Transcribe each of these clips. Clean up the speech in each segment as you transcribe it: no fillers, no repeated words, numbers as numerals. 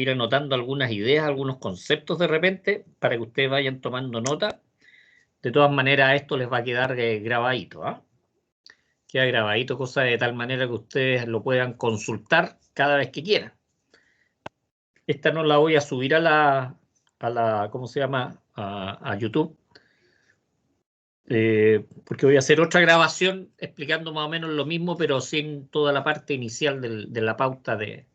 ir anotando algunas ideas, algunos conceptos de repente, para que ustedes vayan tomando nota. De todas maneras, esto les va a quedar grabadito, ¿ah? Queda grabadito, cosa de tal manera que ustedes lo puedan consultar cada vez que quieran. Esta no la voy a subir a la ¿cómo se llama? A YouTube. Porque voy a hacer otra grabación explicando más o menos lo mismo, pero sin toda la parte inicial de la pauta de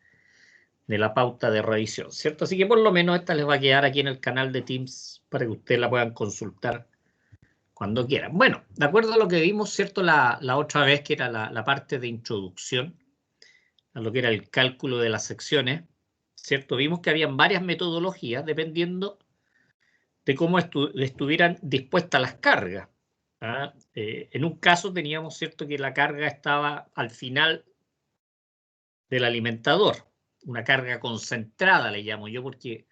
revisión, ¿cierto? Así que por lo menos esta les va a quedar aquí en el canal de Teams para que ustedes la puedan consultar cuando quieran. Bueno, de acuerdo a lo que vimos, ¿cierto? La otra vez, que era la parte de introducción a lo que era el cálculo de las secciones, ¿cierto? Vimos que habían varias metodologías dependiendo de cómo estuvieran dispuestas las cargas. ¿Ah? En un caso teníamos, ¿cierto?, que la carga estaba al final del alimentador, una carga concentrada le llamo yo, porque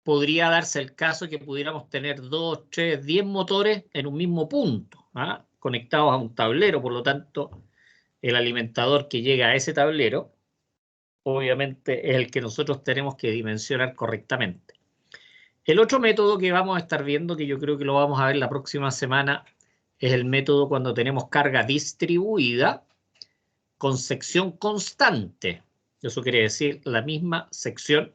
podría darse el caso que pudiéramos tener 2, 3, 10 motores en un mismo punto, ¿ah?, conectados a un tablero. Por lo tanto, el alimentador que llega a ese tablero, obviamente, es el que nosotros tenemos que dimensionar correctamente. El otro método que vamos a estar viendo, que yo creo que lo vamos a ver la próxima semana, es el método cuando tenemos carga distribuida con sección constante. Eso quiere decir la misma sección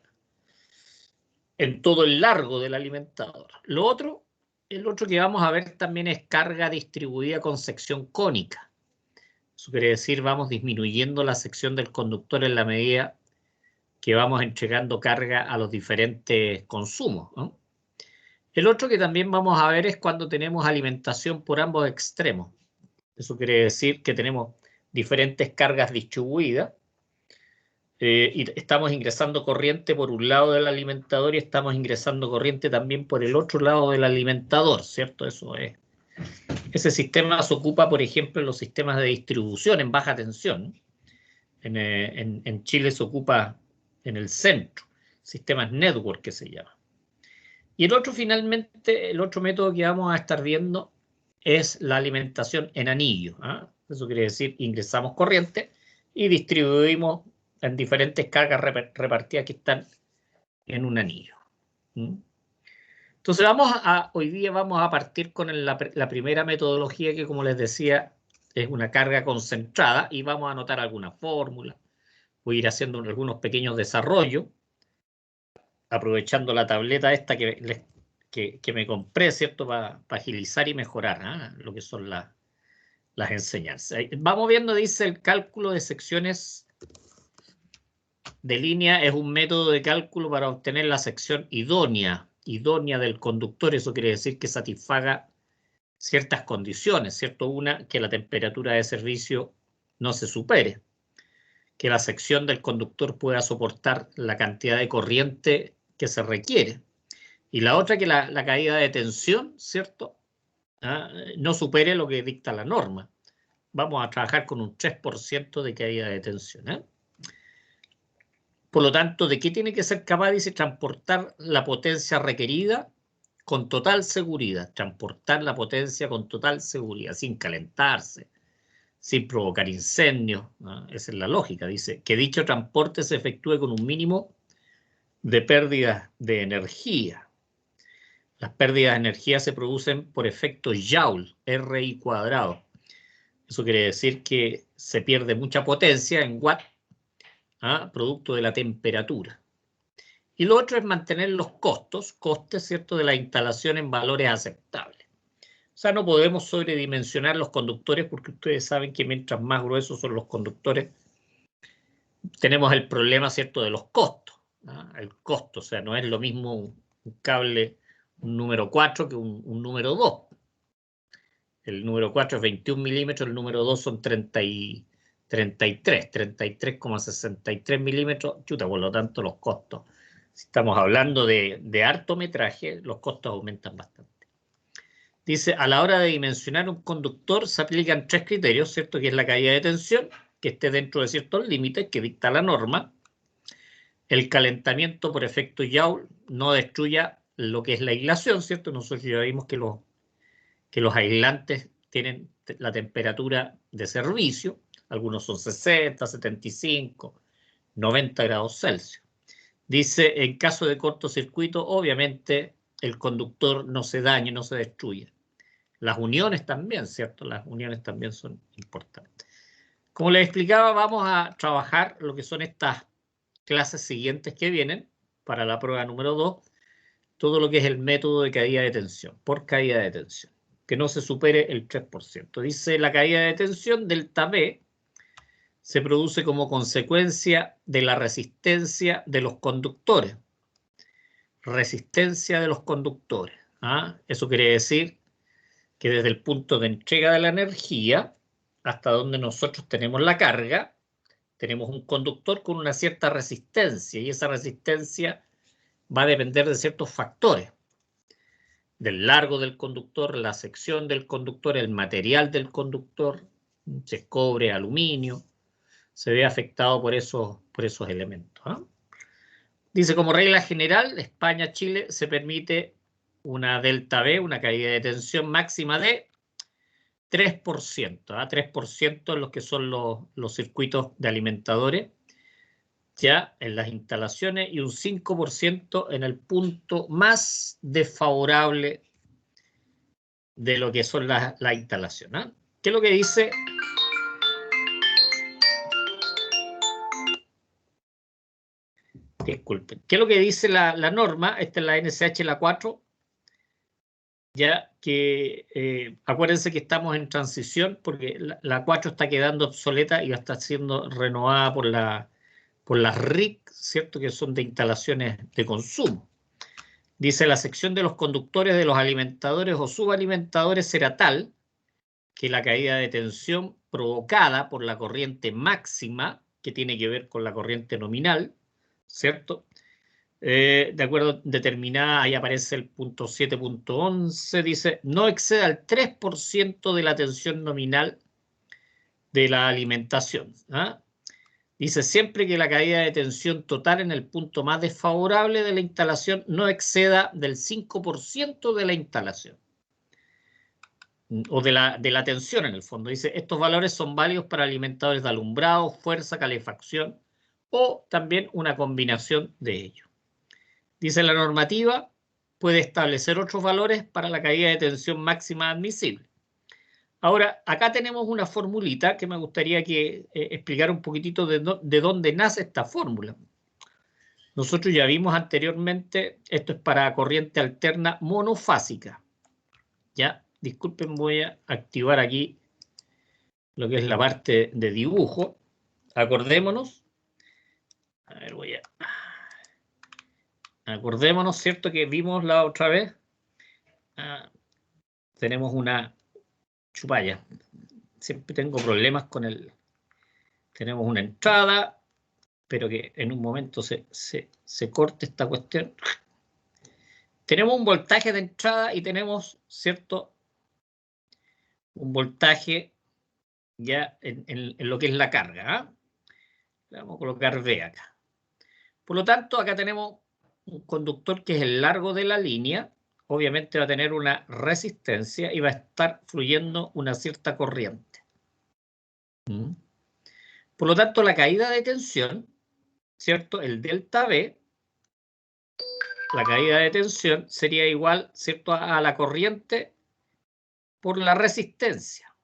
en todo el largo del alimentador. El otro que vamos a ver también es carga distribuida con sección cónica. Eso quiere decir vamos disminuyendo la sección del conductor en la medida que vamos entregando carga a los diferentes consumos, ¿no? El otro que también vamos a ver es cuando tenemos alimentación por ambos extremos. Eso quiere decir que tenemos diferentes cargas distribuidas y estamos ingresando corriente por un lado del alimentador y estamos ingresando corriente también por el otro lado del alimentador, ¿cierto? Eso es. Ese sistema se ocupa, por ejemplo, en los sistemas de distribución en baja tensión. En Chile se ocupa en el centro, sistemas network que se llama. Y el otro, finalmente, el otro método que vamos a estar viendo es la alimentación en anillo, ¿ah? Eso quiere decir ingresamos corriente y distribuimos en diferentes cargas repartidas que están en un anillo. Entonces hoy día vamos a partir con la primera metodología, que, como les decía, es una carga concentrada, y vamos a anotar algunas fórmulas. Voy a ir haciendo algunos pequeños desarrollos, aprovechando la tableta esta que me compré, ¿cierto?, para agilizar y mejorar lo que son las enseñanzas. Vamos viendo, dice, el cálculo de secciones de línea es un método de cálculo para obtener la sección idónea del conductor. Eso quiere decir que satisfaga ciertas condiciones, ¿cierto? Una, que la temperatura de servicio no se supere, que la sección del conductor pueda soportar la cantidad de corriente que se requiere, y la otra, que la caída de tensión, ¿cierto?, no supere lo que dicta la norma. Vamos a trabajar con un 3% de caída de tensión. Por lo tanto, ¿de qué tiene que ser capaz? Dice, transportar la potencia requerida con total seguridad. Transportar la potencia con total seguridad, sin calentarse, sin provocar incendios. Esa es la lógica. Dice que dicho transporte se efectúe con un mínimo de pérdidas de energía. Las pérdidas de energía se producen por efecto Joule, RI cuadrado. Eso quiere decir que se pierde mucha potencia en watt, producto de la temperatura. Y lo otro es mantener los costes, ¿cierto?, de la instalación en valores aceptables. O sea, no podemos sobredimensionar los conductores, porque ustedes saben que mientras más gruesos son los conductores, tenemos el problema, ¿cierto?, de los costos. El costo, o sea, no es lo mismo un cable, un número 4, que un número 2. El número 4 es 21 milímetros, el número 2 son 33,63 milímetros. Chuta, por lo tanto, los costos, si estamos hablando de harto metraje, los costos aumentan bastante. Dice, a la hora de dimensionar un conductor se aplican 3 criterios, ¿cierto?, que es la caída de tensión, que esté dentro de ciertos límites que dicta la norma. El calentamiento por efecto Joule no destruya lo que es la aislación, ¿cierto? Nosotros ya vimos que los aislantes tienen la temperatura de servicio. Algunos son 60, 75, 90 grados Celsius. Dice, en caso de cortocircuito, obviamente el conductor no se daña, no se destruye. Las uniones también, ¿cierto? Las uniones también son importantes. Como les explicaba, vamos a trabajar lo que son estas clases siguientes que vienen para la prueba número 2, todo lo que es el método de caída de tensión, por caída de tensión, que no se supere el 3%. Dice, la caída de tensión, delta B, se produce como consecuencia de la resistencia de los conductores. Resistencia de los conductores. ¿Ah? Eso quiere decir que desde el punto de entrega de la energía hasta donde nosotros tenemos la carga, tenemos un conductor con una cierta resistencia, y esa resistencia va a depender de ciertos factores: del largo del conductor, la sección del conductor, el material del conductor, si es cobre, aluminio, se ve afectado por esos elementos. ¿Ah? Dice, como regla general, España, Chile, se permite una delta B, una caída de tensión máxima de 3%, ¿ah? 3% en los que son los circuitos de alimentadores, ya en las instalaciones, y un 5% en el punto más desfavorable de lo que son las instalaciones. ¿Ah? ¿Qué es lo que dice? Disculpen. ¿Qué es lo que dice la norma? Esta es la NSH, la 4. Ya que acuérdense que estamos en transición porque la 4 está quedando obsoleta y va a estar siendo renovada por las RIC, ¿cierto? Que son de instalaciones de consumo. Dice, la sección de los conductores de los alimentadores o subalimentadores será tal que la caída de tensión provocada por la corriente máxima, que tiene que ver con la corriente nominal, ¿cierto? De acuerdo, determinada, ahí aparece el punto 7.11, dice, no exceda el 3% de la tensión nominal de la alimentación. ¿Ah? Dice, siempre que la caída de tensión total en el punto más desfavorable de la instalación no exceda del 5% de la instalación. O de la tensión en el fondo. Dice, estos valores son válidos para alimentadores de alumbrado, fuerza, calefacción o también una combinación de ellos. Dice, la normativa puede establecer otros valores para la caída de tensión máxima admisible. Ahora, acá tenemos una formulita que me gustaría que explicara un poquitito de dónde nace esta fórmula. Nosotros ya vimos anteriormente, esto es para corriente alterna monofásica. Ya, disculpen, voy a activar aquí lo que es la parte de dibujo. Acordémonos. A ver, acordémonos, ¿cierto? Que vimos la otra vez. Tenemos una chupalla. Siempre tengo problemas con el... Tenemos una entrada, pero que en un momento se corte esta cuestión. Tenemos un voltaje de entrada y tenemos, ¿cierto? Un voltaje ya en lo que es la carga. ¿Ah? Le vamos a colocar V acá. Por lo tanto, acá tenemos un conductor que es el largo de la línea. Obviamente va a tener una resistencia y va a estar fluyendo una cierta corriente. Por lo tanto, la caída de tensión, ¿cierto? El delta B, la caída de tensión sería igual, ¿cierto? A la corriente por la resistencia.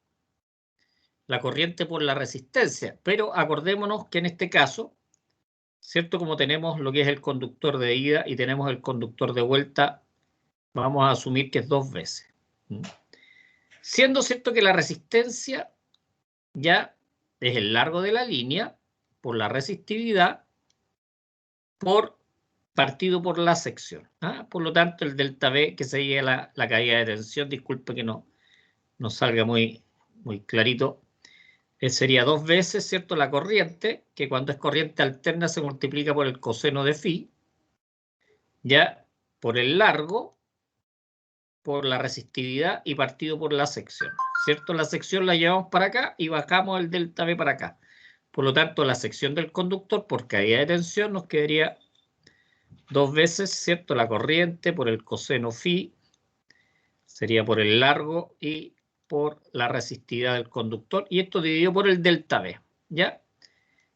La corriente por la resistencia. Pero acordémonos que en este caso, ¿cierto? Como tenemos lo que es el conductor de ida y tenemos el conductor de vuelta, vamos a asumir que es 2 veces. Siendo cierto que la resistencia ya es el largo de la línea por la resistividad partido por la sección. ¿Ah? Por lo tanto, el delta B, que sería la caída de tensión, disculpe que no salga muy clarito, sería 2 veces, ¿cierto? La corriente, que cuando es corriente alterna se multiplica por el coseno de phi, ya por el largo, por la resistividad y partido por la sección, ¿cierto? La sección la llevamos para acá y bajamos el delta B para acá. Por lo tanto, la sección del conductor por caída de tensión nos quedaría 2 veces, ¿cierto? La corriente por el coseno phi, sería por el largo y por la resistividad del conductor, y esto dividido por el delta B, ¿ya?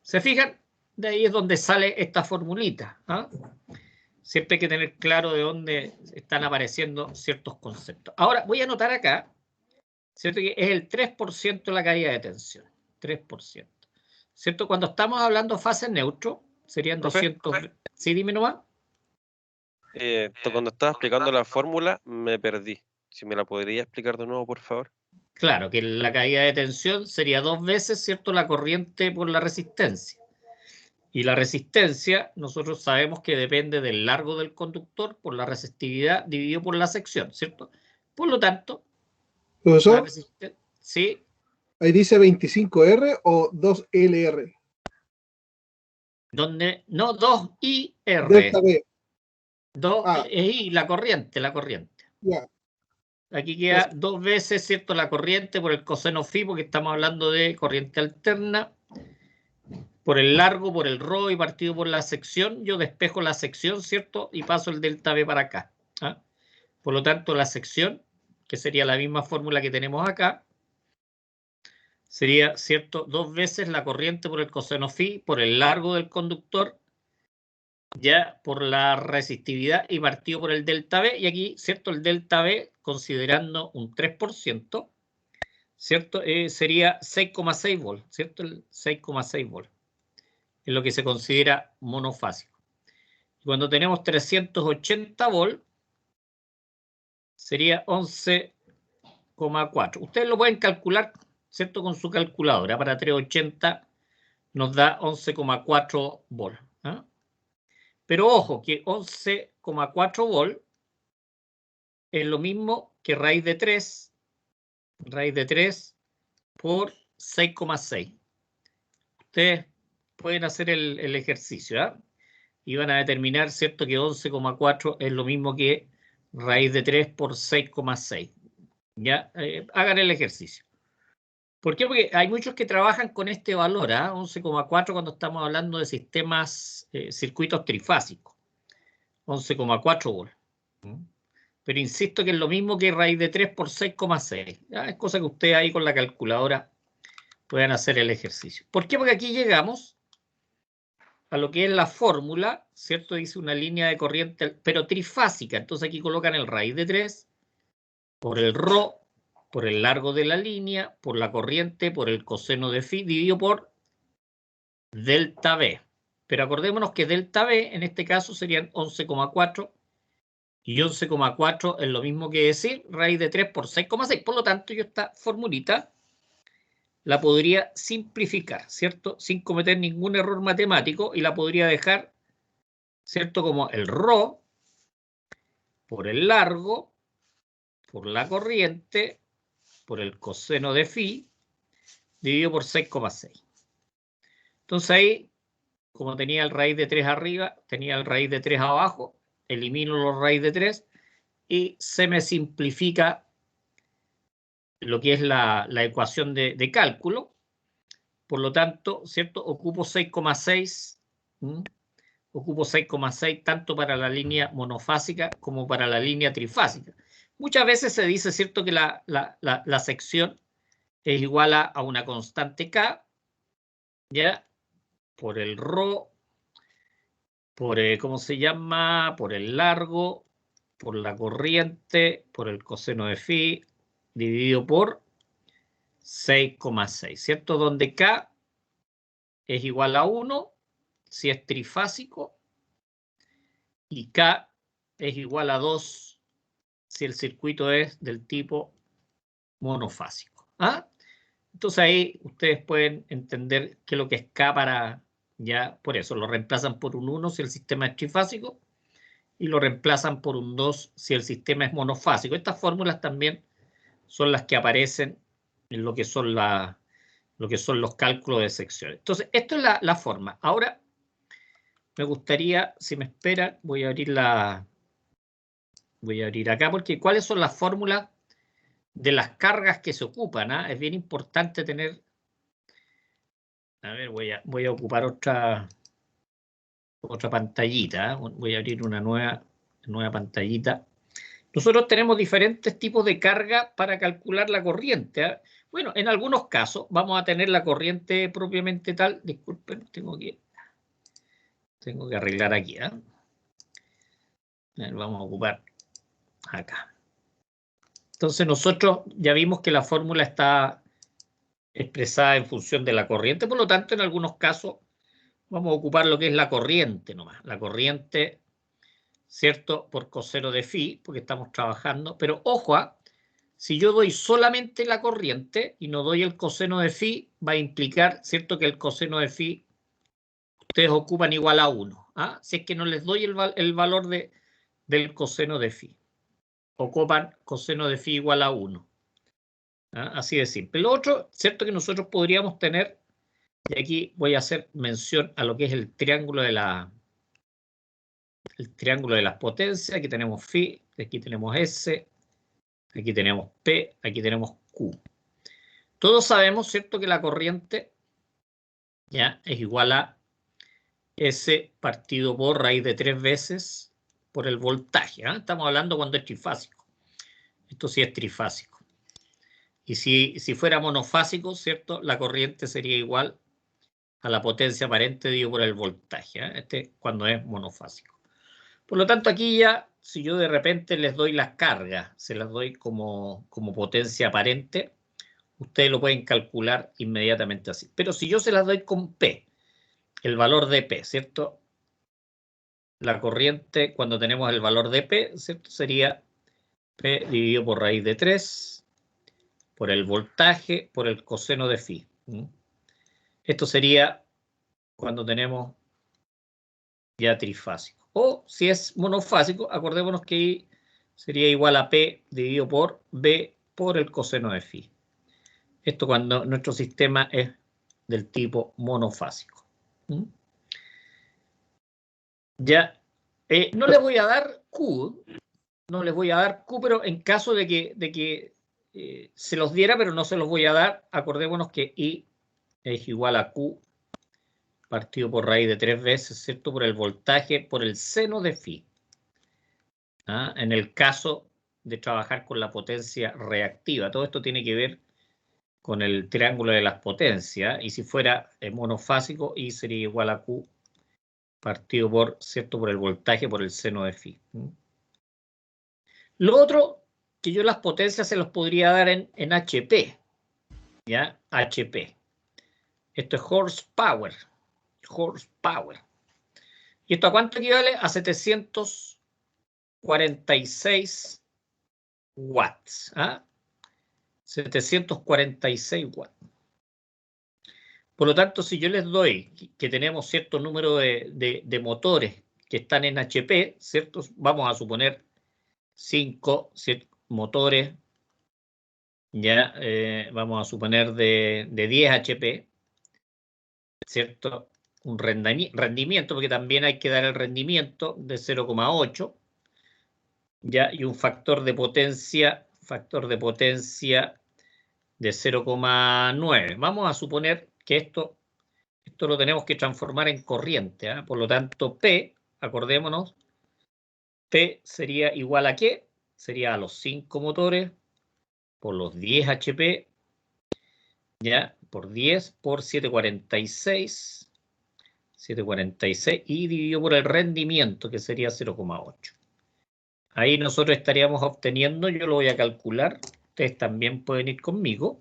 ¿Se fijan? de ahí es donde sale esta formulita. ¿Ah? Siempre hay que tener claro de dónde están apareciendo ciertos conceptos. Ahora, voy a anotar acá, ¿cierto? Que es el 3% la caída de tensión. 3%. ¿Cierto? Cuando estamos hablando de fase neutro, serían ¿Profe? 200... Sí, dime nomás. Cuando estaba explicando la fórmula, me perdí. Si me la podría explicar de nuevo, por favor. Claro, que la caída de tensión sería 2 veces, ¿cierto? La corriente por la resistencia. Y la resistencia, nosotros sabemos que depende del largo del conductor por la resistividad dividido por la sección, ¿cierto? Por lo tanto, la Profesor, resistencia, sí, ahí dice 25R o 2LR. donde, no, 2IR, Delta B. 2 Ah, I, la corriente, la corriente. ya. Aquí queda 2 veces, ¿cierto? La corriente por el coseno phi, porque estamos hablando de corriente alterna. Por el largo, por el ρ y partido por la sección, yo despejo la sección, ¿cierto? Y paso el delta B para acá. ¿Ah? Por lo tanto, la sección, que sería la misma fórmula que tenemos acá, sería, ¿cierto? 2 veces la corriente por el coseno phi, por el largo del conductor, ya por la resistividad y partido por el delta B. Y aquí, ¿cierto? El delta B, considerando un 3%, ¿cierto? Sería 6,6 volts, ¿cierto? El 6,6 volts. Es lo que se considera monofásico. Cuando tenemos 380 volts, sería 11,4. Ustedes lo pueden calcular, ¿cierto? Con su calculadora. Para 380 nos da 11,4 volts. ¿Ah? Pero ojo, que 11,4 volts es lo mismo que raíz de 3 por 6,6. Ustedes pueden hacer el ejercicio, ¿ah? Y van a determinar, ¿cierto? Que 11,4 es lo mismo que raíz de 3 por 6,6. ¿Ya? Hagan el ejercicio. ¿Por qué? Porque hay muchos que trabajan con este valor, 11,4 cuando estamos hablando de sistemas, circuitos trifásicos. 11,4 volts. Pero insisto que es lo mismo que raíz de 3 por 6,6. Es cosa que ustedes ahí con la calculadora puedan hacer el ejercicio. ¿Por qué? Porque aquí llegamos a lo que es la fórmula, ¿cierto? Dice una línea de corriente, pero trifásica. Entonces aquí colocan el raíz de 3 por el ρ, por el largo de la línea, por la corriente, por el coseno de phi, dividido por delta B. Pero acordémonos que delta B en este caso serían 11,4 y 11,4 es lo mismo que decir raíz de 3 por 6,6. Por lo tanto, yo esta formulita la podría simplificar, ¿cierto? Sin cometer ningún error matemático y la podría dejar, ¿cierto? Como el ρ por el largo, por la corriente, por el coseno de phi, dividido por 6,6. Entonces ahí, como tenía el raíz de 3 arriba, tenía el raíz de 3 abajo, elimino los raíz de 3 y se me simplifica lo que es la ecuación de cálculo. Por lo tanto, ¿cierto? Ocupo 6,6. Ocupo 6,6 tanto para la línea monofásica como para la línea trifásica. Muchas veces se dice, ¿cierto?, que la sección es igual a una constante K, ¿ya? Por el ρ, por, ¿cómo se llama? Por el largo, por la corriente, por el coseno de phi, dividido por 6,6, ¿cierto? Donde K es igual a 1 si es trifásico y K es igual a 2 si el circuito es del tipo monofásico. ¿Ah? Entonces ahí ustedes pueden entender qué es lo que es K para, ya por eso lo reemplazan por un 1 si el sistema es trifásico y lo reemplazan por un 2 si el sistema es monofásico. Estas fórmulas también son las que aparecen en lo que son, los cálculos de sección. Entonces, esto es la forma. Ahora, me gustaría, si me esperan, voy a abrir acá, porque ¿cuáles son las fórmulas de las cargas que se ocupan? Es bien importante tener. A ver, voy a ocupar otra pantallita. Voy a abrir una nueva pantallita. Nosotros tenemos diferentes tipos de carga para calcular la corriente. Bueno, en algunos casos vamos a tener la corriente propiamente tal. Disculpen, tengo que Tengo que arreglar aquí, ¿eh? Vamos a ocupar acá. Entonces nosotros ya vimos que la fórmula está expresada en función de la corriente, por lo tanto en algunos casos vamos a ocupar lo que es la corriente nomás. La corriente, ¿cierto? Por coseno de phi, porque estamos trabajando. Pero ojo, si yo doy solamente la corriente y no doy el coseno de phi, va a implicar, ¿cierto? Que el coseno de phi ustedes ocupan igual a 1. ¿Ah? Si es que no les doy el valor del coseno de phi. Ocupan coseno de phi igual a 1. ¿Ah? Así de simple. Lo otro, ¿cierto? Que nosotros podríamos tener, y aquí voy a hacer mención a lo que es el triángulo de las potencias. Aquí tenemos phi, aquí tenemos S, aquí tenemos P, aquí tenemos Q. Todos sabemos, ¿cierto? Que la corriente ya es igual a S partido por raíz de 3 veces por el voltaje. ¿Ah? Estamos hablando cuando es trifásico. Esto sí es trifásico. Y si fuera monofásico, ¿cierto? La corriente sería igual a la potencia aparente dividido por el voltaje. ¿Eh? Este cuando es monofásico. Por lo tanto, aquí ya, si yo de repente les doy las cargas, se las doy como potencia aparente, ustedes lo pueden calcular inmediatamente así. Pero si yo se las doy con P, el valor de P, ¿cierto? La corriente, cuando tenemos el valor de P, ¿cierto? Sería P dividido por raíz de 3, por el voltaje, por el coseno de phi. Esto sería cuando tenemos ya trifásico. O si es monofásico, acordémonos que I sería igual a P dividido por B por el coseno de phi. Esto cuando nuestro sistema es del tipo monofásico. Ya, no les voy a dar Q, pero en caso de que se los diera, pero no se los voy a dar, acordémonos que I es igual a Q partido por raíz de 3 veces, ¿cierto? Por el voltaje, por el seno de phi. ¿Ah? En el caso de trabajar con la potencia reactiva. Todo esto tiene que ver con el triángulo de las potencias. Y si fuera monofásico, I sería igual a Q partido por, ¿cierto? Por el voltaje, por el seno de phi. Lo otro, que yo las potencias se los podría dar en HP. ¿Ya? HP. Esto es horsepower. Horsepower. ¿Y esto a cuánto equivale? A 746 watts. ¿Ah? 746 watts. Por lo tanto, si yo les doy que tenemos cierto número de motores que están en HP, ¿cierto? Vamos a suponer 5 motores, ya vamos a suponer de 10 HP, ¿cierto? Un rendimiento, porque también hay que dar el rendimiento de 0,8, ya, y un factor de potencia de 0,9. Vamos a suponer que esto lo tenemos que transformar en corriente. ¿Eh? Por lo tanto, P, acordémonos, P sería igual a ¿qué? Sería a los 5 motores por los 10 HP, ya, por 10 por 746 y dividido por el rendimiento, que sería 0,8. Ahí nosotros estaríamos obteniendo, yo lo voy a calcular, ustedes también pueden ir conmigo.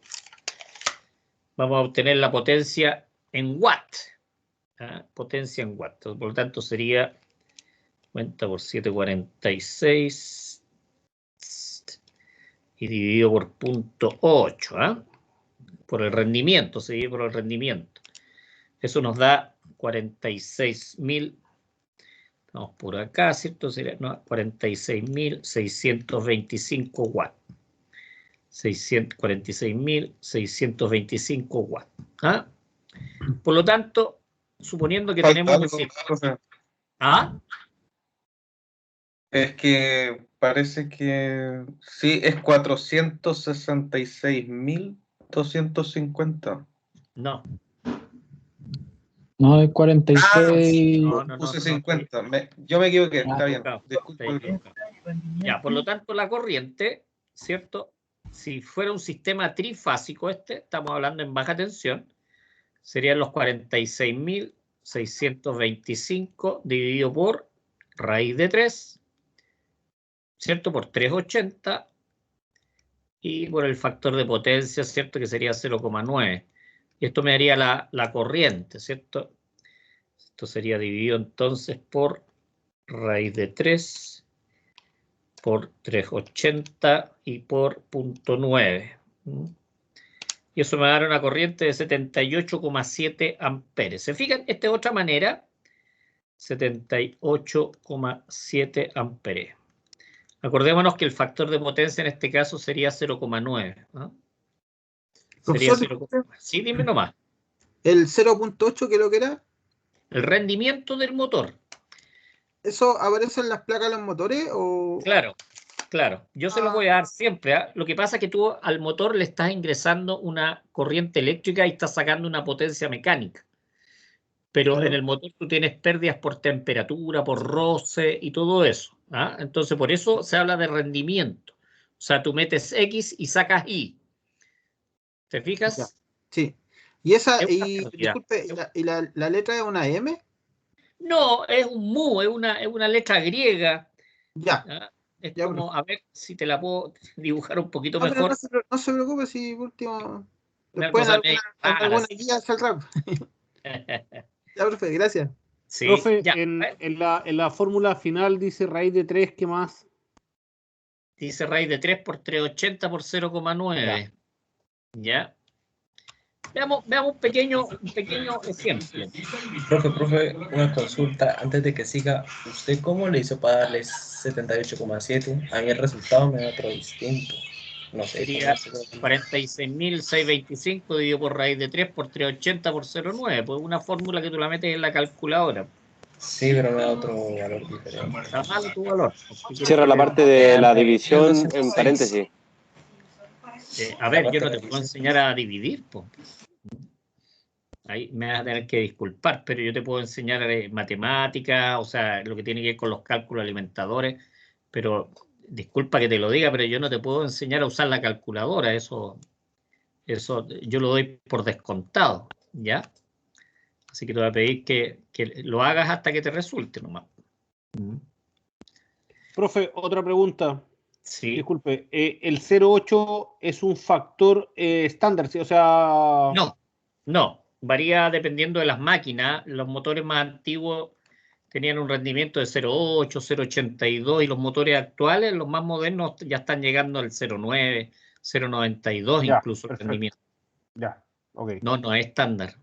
Vamos a obtener la potencia en watt. ¿Ah? Potencia en watt. Por lo tanto, sería 50 por 746 y dividido por 0.8. ¿Ah? Por el rendimiento, se divide por el rendimiento. Eso nos da 46.000. Vamos por acá, ¿cierto? Sería, no, 46.625 watts. 46.625 watts. ¿Ah? Por lo tanto, suponiendo que tenemos un sistema. ¿Ah? Es que parece que sí, es 466.250. No. No, es 46. No, Puse 50. Yo me equivoqué, está bien. Disculpe. Ya, por lo tanto, la corriente, ¿cierto? Si fuera un sistema trifásico estamos hablando en baja tensión, serían los 46.000 625 dividido por raíz de 3, ¿cierto? Por 380 y por el factor de potencia, ¿cierto? Que sería 0,9. Y esto me daría la corriente, ¿cierto? Esto sería dividido entonces por raíz de 3 por 380 y por 0,9. Y eso me da una corriente de 78,7 amperes. ¿Se fijan? Esta es otra manera. 78,7 amperes. Acordémonos que el factor de potencia en este caso sería 0,9. ¿no? Sería 0,9. Sí, dime nomás. ¿El 0,8 que lo que era? El rendimiento del motor. ¿Eso aparece en las placas de los motores? O... Claro, claro. Yo se lo voy a dar siempre. ¿eh? Lo que pasa es que tú al motor le estás ingresando una corriente eléctrica y estás sacando una potencia mecánica. Pero Claro. en el motor tú tienes pérdidas por temperatura, por roce y todo eso. ¿ah? Entonces, por eso se habla de rendimiento. O sea, tú metes X y sacas Y. ¿Te fijas? Ya. Sí. Y esa, Es una y cantidad. disculpe, ¿la letra es una M? No, es un mu, es una letra griega. Ya. ¿ah? Es Ya, como, a ver si te la puedo dibujar un poquito No, pero mejor. no se preocupe si por último. Una Después cosa en alguna guía saldrá. Ya, profe, gracias. Sí, Profe, ya. en la fórmula final dice raíz de 3, ¿qué más? Dice raíz de 3 por 380 por 0,9. Ya. Veamos un pequeño ejemplo. Profe, una consulta antes de que siga. ¿Usted cómo le hizo para darle 78,7? A mí el resultado me da otro distinto. No sé. Sería 46.625 dividido por raíz de 3 por 380 por 0,9. Pues una fórmula que tú la metes en la calculadora. Sí, pero me da otro valor diferente. Está mal tu valor. Cierra la parte de la división en paréntesis. A ver, yo no te puedo enseñar a dividir, pues. Ahí me vas a tener que disculpar, pero yo te puedo enseñar matemáticas, o sea, lo que tiene que ver con los cálculos alimentadores, pero disculpa que te lo diga, pero yo no te puedo enseñar a usar la calculadora, eso yo lo doy por descontado, ¿ya? Así que te voy a pedir que lo hagas hasta que te resulte nomás. Profe, otra pregunta. Sí. Disculpe, ¿el 0,8 es un factor estándar? ¿sí? O sea... No. Varía dependiendo de las máquinas. Los motores más antiguos tenían un rendimiento de 0,8, 0,82 y los motores actuales, los más modernos, ya están llegando al 0,9, 0,92 incluso el rendimiento. Ya, ok. No es estándar.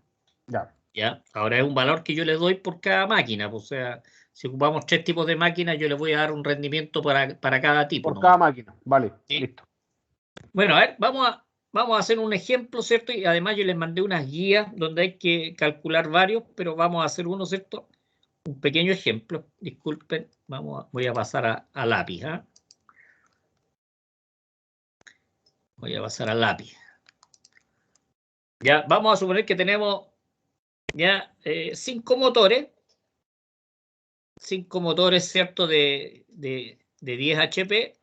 Ya. Ahora es un valor que yo le doy por cada máquina. O sea, si ocupamos 3 tipos de máquinas, yo le voy a dar un rendimiento para cada tipo. Por cada máquina, vale, ¿sí? Listo. Bueno, a ver, vamos a hacer un ejemplo, ¿cierto? Y además yo les mandé unas guías donde hay que calcular varios, pero vamos a hacer uno, ¿cierto? Un pequeño ejemplo. Disculpen, voy a pasar a lápiz. ¿eh? Voy a pasar a lápiz. Ya, vamos a suponer que tenemos ya 5 motores. 5 motores, ¿cierto? De 10 HP.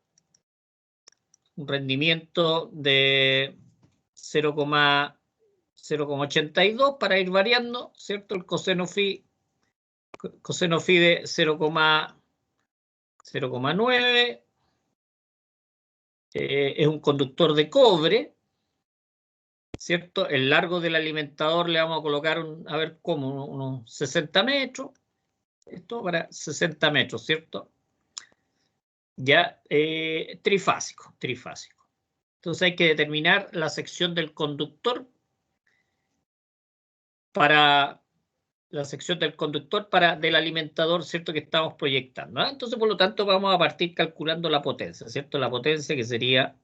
Un rendimiento de 0,82 para ir variando, ¿cierto? El coseno phi de 0,9. Es un conductor de cobre, ¿cierto? El largo del alimentador le vamos a colocar, a ver cómo, unos 60 metros. Esto para 60 metros, ¿cierto? Ya, trifásico. Entonces hay que determinar la sección del conductor del alimentador, ¿cierto? Que estamos proyectando. ¿eh? Entonces, por lo tanto, vamos a partir calculando la potencia, ¿cierto? La potencia que sería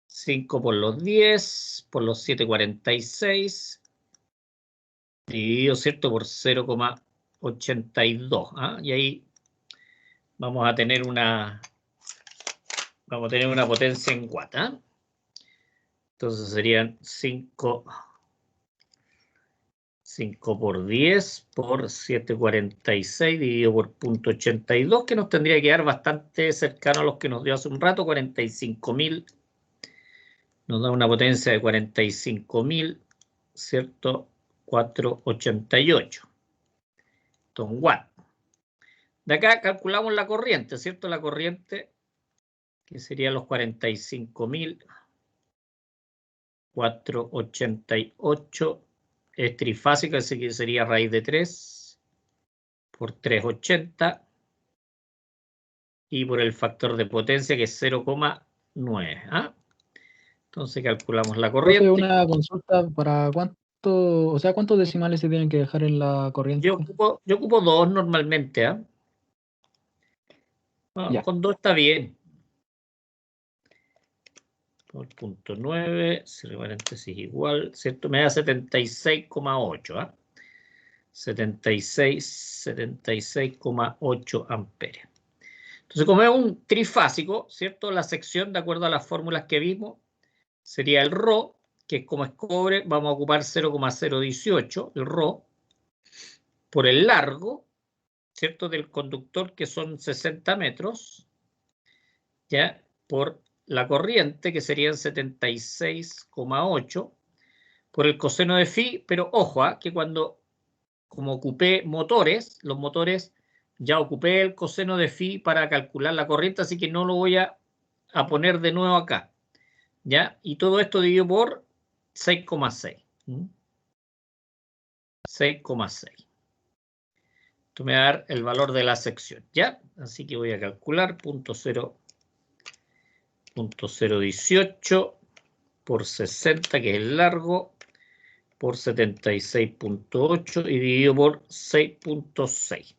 5 por los 10, por los 7,46, dividido, ¿cierto? Por 0,82. ¿eh? Y ahí vamos a tener una potencia en watts. ¿eh? Entonces serían 5 por 10 por 7,46 dividido por 0,82, que nos tendría que dar bastante cercano a los que nos dio hace un rato, 45.000. Nos da una potencia de 45.000, ¿cierto? 488. Esto en watt. De acá calculamos la corriente, ¿cierto? La corriente, que sería los 45.488, es trifásica, así que sería raíz de 3 por 380 y por el factor de potencia, que es 0,9. ¿Ah? Entonces calculamos la corriente. Una consulta para cuánto, o sea, ¿cuántos decimales se tienen que dejar en la corriente? Yo ocupo 2 normalmente, ¿ah? Bueno, con 2 está bien. Por punto 9, cierre paréntesis igual, ¿cierto? Me da 76,8, ¿ah? 76,8 amperes. Entonces, como es un trifásico, ¿cierto? La sección, de acuerdo a las fórmulas que vimos, sería el ρ, que como es cobre, vamos a ocupar 0,018, el ρ, por el largo, ¿cierto? Del conductor, que son 60 metros, ¿ya? Por la corriente, que serían 76,8, por el coseno de phi, pero ojo, que cuando, como ocupé motores, los motores, ya ocupé el coseno de phi para calcular la corriente, así que no lo voy a poner de nuevo acá, ¿ya? Y todo esto dividido por 6,6. 6,6. Esto me va a dar el valor de la sección, ¿ya? Así que voy a calcular .018 por 60, que es el largo, por 76,8 y dividido por 6,6,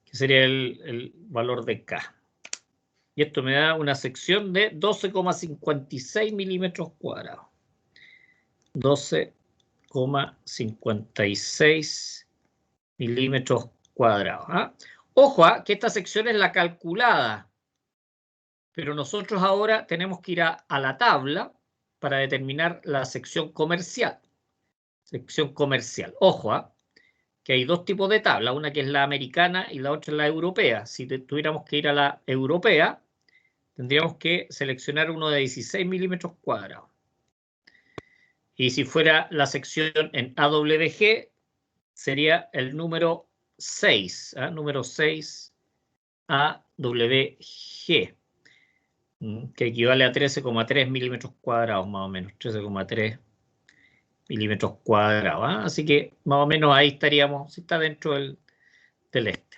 que sería el valor de K. Y esto me da una sección de 12,56 milímetros cuadrados. 12,56 milímetros cuadrados. ¿Ah? Ojo, que esta sección es la calculada, pero nosotros ahora tenemos que ir a la tabla para determinar la sección comercial. Sección comercial. Ojo, que hay dos tipos de tabla, una que es la americana y la otra es la europea. Si tuviéramos que ir a la europea, tendríamos que seleccionar uno de 16 milímetros cuadrados. Y si fuera la sección en AWG, sería el número 6, número 6 AWG, que equivale a 13,3 milímetros cuadrados, más o menos, 13,3 milímetros cuadrados. Así que más o menos ahí estaríamos, si está dentro del este.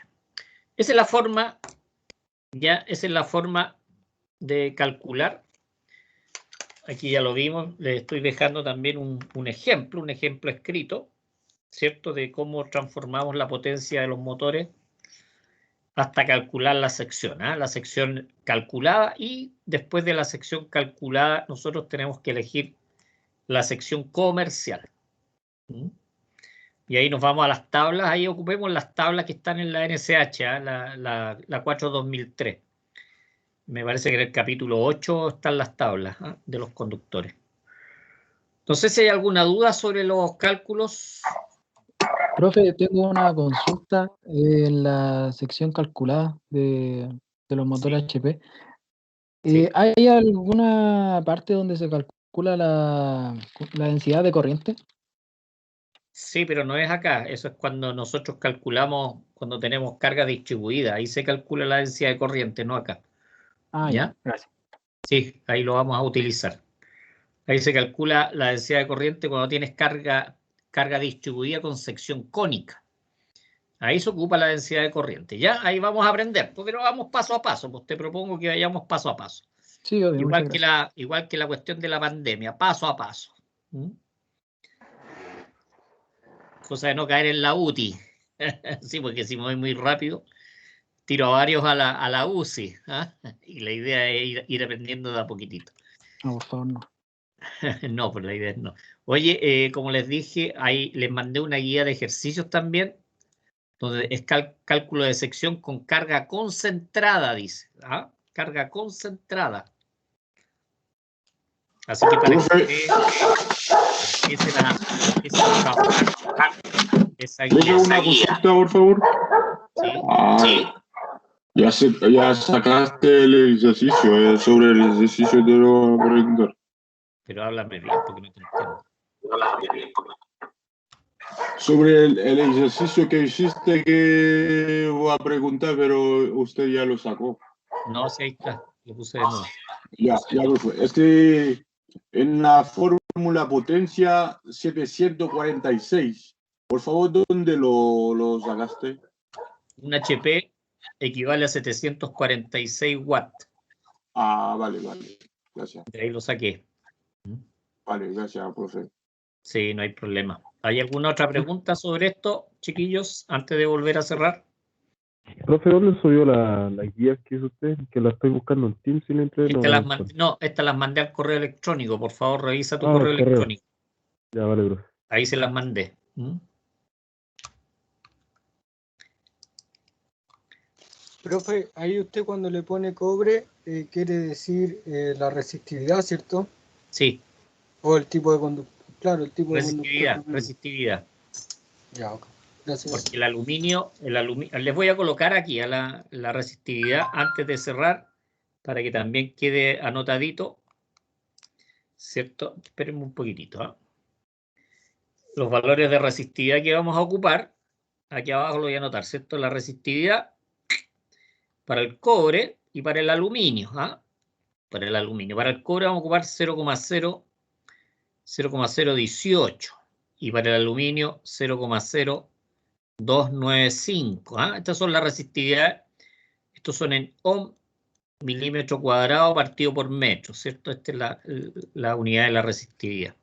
Esa es la forma, esa es la forma de calcular. Aquí ya lo vimos, les estoy dejando también un ejemplo escrito, ¿cierto? De cómo transformamos la potencia de los motores hasta calcular la sección, la sección calculada, y después de la sección calculada nosotros tenemos que elegir la sección comercial. Y ahí nos vamos a las tablas, ahí ocupemos las tablas que están en la NSH, la 4/2003. Me parece que en el capítulo 8 están las tablas de los conductores. Entonces, si hay alguna duda sobre los cálculos. Profe, tengo una consulta en la sección calculada de los motores HP. ¿Hay alguna parte donde se calcula la densidad de corriente? Sí, pero no es acá. Eso es cuando nosotros calculamos, cuando tenemos carga distribuida. Ahí se calcula la densidad de corriente, no acá. ¿Ya? Gracias. Sí, ahí lo vamos a utilizar. Ahí se calcula la densidad de corriente cuando tienes carga distribuida con sección cónica. Ahí se ocupa la densidad de corriente. Ya, ahí vamos a aprender, pero vamos paso a paso. Pues te propongo que vayamos paso a paso. Sí, igual que la cuestión de la pandemia, paso a paso. Cosa de no caer en la UTI. Sí, porque si me voy muy rápido, tiro a varios a la UCI. Y la idea es ir aprendiendo de a poquitito. No, por favor, no. No, pues la idea es no. Oye, como les dije, ahí les mandé una guía de ejercicios también, donde es cálculo de sección con carga concentrada, dice. Carga concentrada. Así que para que empiecen a trabajar esa guía. Una consulta, por favor. Sí. Ya sacaste el ejercicio, sobre el ejercicio de los correctores. Pero háblame bien, porque no te entiendo. Sobre el ejercicio que hiciste, que voy a preguntar, pero usted ya lo sacó. No, sí, ahí está. Lo puse de nuevo. Ya, profe. Es que en la fórmula potencia 746, por favor, ¿dónde lo sacaste? Un HP equivale a 746 watts. Ah, vale. Gracias. De ahí lo saqué. Vale, gracias, profe. Sí, no hay problema. ¿Hay alguna otra pregunta sobre esto, chiquillos, antes de volver a cerrar? Profe, ¿dónde subió la guía que hizo usted? Que la estoy buscando en Teams y le entré. Estas las mandé al correo electrónico. Por favor, revisa tu correo electrónico. Ya, vale, profe. Ahí se las mandé. Profe, ahí usted cuando le pone cobre, quiere decir la resistividad, ¿cierto? Sí. O el tipo de conductor. Claro, el tipo de conductor. Resistividad. Ya, ok. Gracias. Porque el aluminio, les voy a colocar aquí a la resistividad antes de cerrar para que también quede anotadito, ¿cierto? Espérenme un poquitito. Los valores de resistividad que vamos a ocupar, aquí abajo lo voy a anotar, ¿cierto? La resistividad para el cobre y para el aluminio. Para el aluminio. Para el cobre vamos a ocupar 0,018 y para el aluminio 0,0295. Estas son las resistividades. Estos son en ohm, milímetro cuadrado partido por metro, ¿cierto? Esta es la unidad de la resistividad.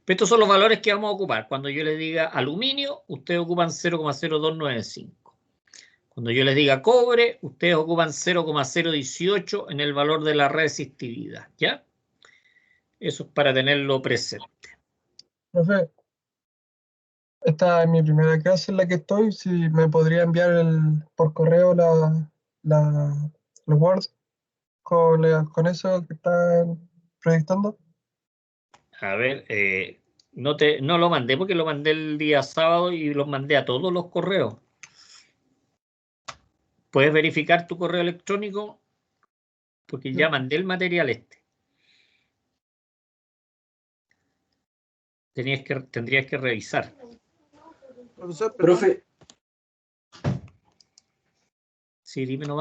Pero estos son los valores que vamos a ocupar. Cuando yo les diga aluminio, ustedes ocupan 0,0295. Cuando yo les diga cobre, ustedes ocupan 0,018 en el valor de la resistividad, ¿ya? Eso es para tenerlo presente. Profe, esta es mi primera clase en la que estoy. Si me podría enviar por correo los Word con eso que están proyectando. A ver, no lo mandé porque lo mandé el día sábado y los mandé a todos los correos. ¿Puedes verificar tu correo electrónico? Porque ya mandé el material este. Tendrías que revisar. Profesor, profe. Sí, dime nomás.